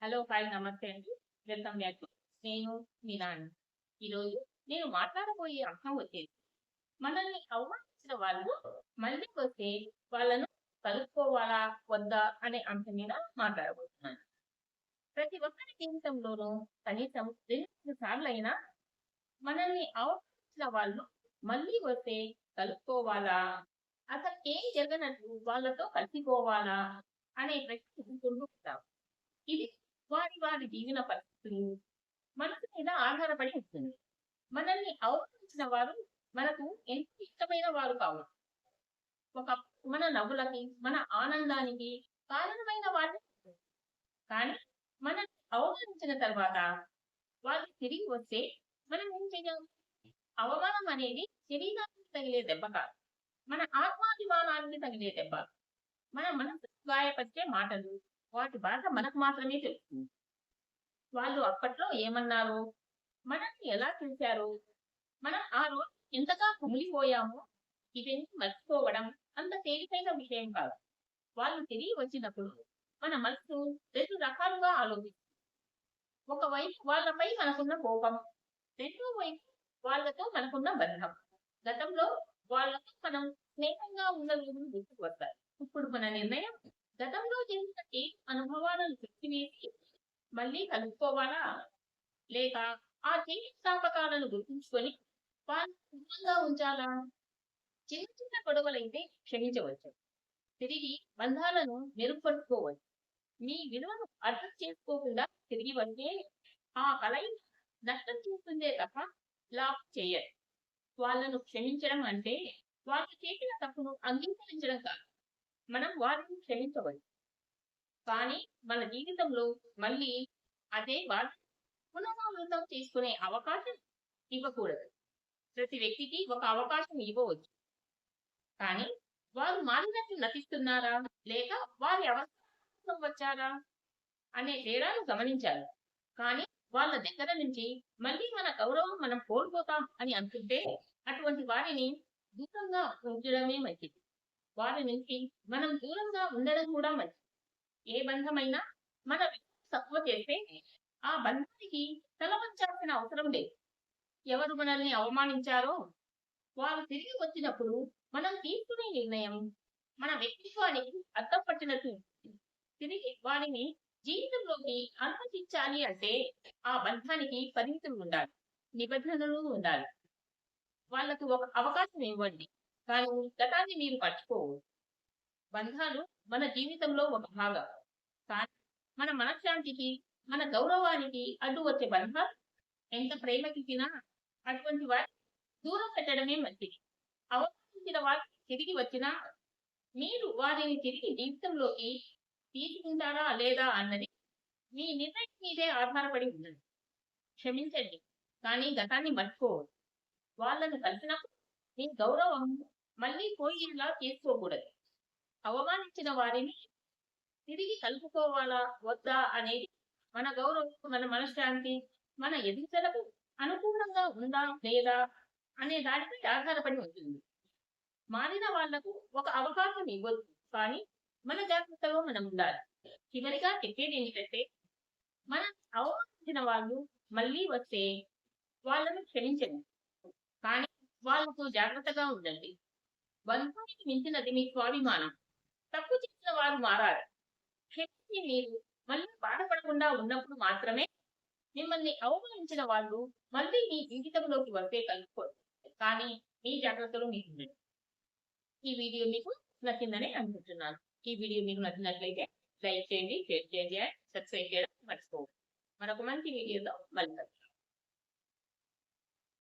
Hello! Hi! నమస్తే అండి. Welcome back. నేను మీ నాని. ఈరోజు నేను మాట్లాడబోయే అంశం వచ్చేసి, మనల్ని అవమానించిన వాళ్ళు మళ్ళీ వస్తే వాళ్ళను కలుపుకోవాలా? వద్దా? అనే అంశం మీద మాట్లాడబోతున్నాను. ప్రతి ఒక్కరి జీవితంలోనూ కనీసం 2, 3 సార్లయినా మనల్ని అవమానించిన వాళ్ళు మళ్ళీ వస్తే కలుపుకోవాలా? అసలుకేం జరగనట్లు వాళ్ళతో కలిసిపోవాలా? అనే ప్రశ్న ఎదుర్కొంటూ ఉంటాం. ఇది వారి జీవన పరిస్థితులు, మనసు మీద ఆధారపడి ఉంటుంది. మనల్ని అవమానించిన వారు మనకు ఎంతో ఇష్టమైన వారు కావచ్చు. ఒకప్పుడు మన నవ్వులకి, మన ఆనందానికి కారణమైన వాళ్ళు. కానీ మనల్ని అవమానించిన తర్వాత వాళ్ళు తిరిగి వస్తే మనం ఏం చేయాలి? అవమానం అనేది శరీరానికి తగిలే దెబ్బ కాదు. మన ఆత్మాభిమానానికి తగిలే దెబ్బ. మన మనసు గాయపరిచే మాటలు. వాటి బాధ మనకు మాత్రమే తెలుస్తుంది. వాళ్ళు అప్పట్లో ఏమన్నారు? మనల్ని ఎలా చూసారు? మనం ఆ రోజు ఎంతగా కుమిలిపోయామో ఇవన్నీ మర్చిపోవడం అంత తేలికైన విషయం కాదు. వాళ్ళు తిరిగి వచ్చినప్పుడు మన మనసు 2 రకాలుగా ఆలోచిస్తుంది. ఒకవైపు వాళ్ళపై మనకున్న కోపం, రెండో వైపు వాళ్ళతో మనకున్న బంధం. గతంలో వాళ్ళతో మనం స్నేహంగా ఉన్న రోజులు గుర్తుకు వస్తాయి. ఇప్పుడు మన నిర్ణయం గతంలో చేసిన ఏ అనుభవాలను గుర్తువేసి మళ్ళీ కలుపుకోవాలా? లేక ఆ చేదు జ్ఞాపకాలను గుర్తుంచుకొని వాళ్ళని దూరంగా ఉంచాలా? చిన్న చిన్న గొడవలైతే క్షమించవచ్చు. తిరిగి బంధాలను మెరుగుపరుచుకోవచ్చు. మీ విలువను అర్థం చేసుకోకుండా తిరిగి వస్తే ఆ కలయిక నష్టం చేస్తుందే తప్ప లాభం చేయదు. వాళ్ళను క్షమించడం అంటే వాళ్ళు చేసిన తప్పును అంగీకరించడం కాదు. మనం వారిని క్షమించవచ్చు. కానీ మన జీవితంలో మళ్ళీ అదే బాధ పునరావృతం చేసుకునే అవకాశం ఇవ్వకూడదు. ప్రతి వ్యక్తికి ఒక అవకాశం ఇవ్వవచ్చు. కానీ వారు మారినట్లు నటిస్తున్నారా? లేక వారి అవసరం వచ్చారా? అనే తేడాను గమనించాలి. కానీ వాళ్ళ దగ్గర నుంచి మళ్ళీ మన గౌరవం మనం కోల్పోతాం అని అనుకుంటే అటువంటి వారిని దూరంగా ఉంచడమే మంచిది. వారి నుంచి మనం దూరంగా ఉండడం కూడా మంచిది. ఏ బంధమైనా మన వ్యక్తిత్వం తక్కువ చేస్తే ఆ బంధానికి తల వంచాల్సిన అవసరం లేదు. ఎవరు మనల్ని అవమానించారో వారు తిరిగి వచ్చినప్పుడు మనం తీసుకునే నిర్ణయం మన వ్యక్తిత్వానికి అద్దం పట్టినట్టు ఉంటుంది. తిరిగి వారిని జీవితంలోకి అనుమతించాలి అంటే ఆ బంధానికి పరిమితులు ఉండాలి. నిబంధనలు ఉండాలి. వాళ్ళకు ఒక అవకాశం ఇవ్వండి. కానీ గతాన్ని మీరు మర్చిపోవద్దు. బంధాలు మన జీవితంలో ఒక భాగం. కానీ మన మనశ్శాంతికి, మన గౌరవానికి అడ్డు వచ్చే బంధాలు ఎంత ప్రేమకిచ్చినా అటువంటి వారిని దూరం పెట్టడమే మంచిది. అవమానించిన వారు తిరిగి వచ్చినా మీరు వారిని తిరిగి జీవితంలోకి తీసుకుంటారా లేదా అన్నది మీ నిర్ణయం మీదే ఆధారపడి ఉన్నది. క్షమించండి. కానీ గతాన్ని మర్చిపోవద్దు. వాళ్ళను కలిసినప్పుడు మీ గౌరవం మళ్ళీ పోయేలా చేసుకోకూడదు. అవమానించిన వారిని తిరిగి కలుపుకోవాలా? వద్దా? అనేది మన గౌరవం, మన మనశ్శాంతి, మన ఎదుగుదలకు అనుకూలంగా ఉందా? లేదా? అనే దానిపై ఆధారపడి ఉంటుంది. మారిన వాళ్లకు ఒక అవకాశం ఇవ్వొద్దు. కానీ మన జాగ్రత్తలో మనం ఉండాలి. చివరిగా చెప్పేది ఏంటంటే మనం అవమానించిన వాళ్ళు మళ్ళీ వస్తే వాళ్ళను క్షమించండి. కానీ వాళ్ళతో జాగ్రత్తగా ఉండండి. బంధానికి మించినది మీ స్వాభిమానం. తప్పు చేసిన వారు మారాలి. క్షమించి మీరు మళ్ళీ బాధపడకుండా ఉన్నప్పుడు మాత్రమే మిమ్మల్ని అవమానించిన వాళ్ళు మళ్ళీ మీ జీవితంలోకి వస్తే కలుపుకోరు. కానీ మీ జాగ్రత్తలో మీరు ఉండండి. ఈ వీడియో మీకు నచ్చిందని అనుకుంటున్నాను. ఈ వీడియో మీకు నచ్చినట్లయితే లైక్ చేయండి, షేర్ చేయండి, సబ్స్క్రైబ్ చేయడం మర్చిపోవద్దు. మరొక మంచి వీడియోలో మళ్ళీ కలుద్దాం.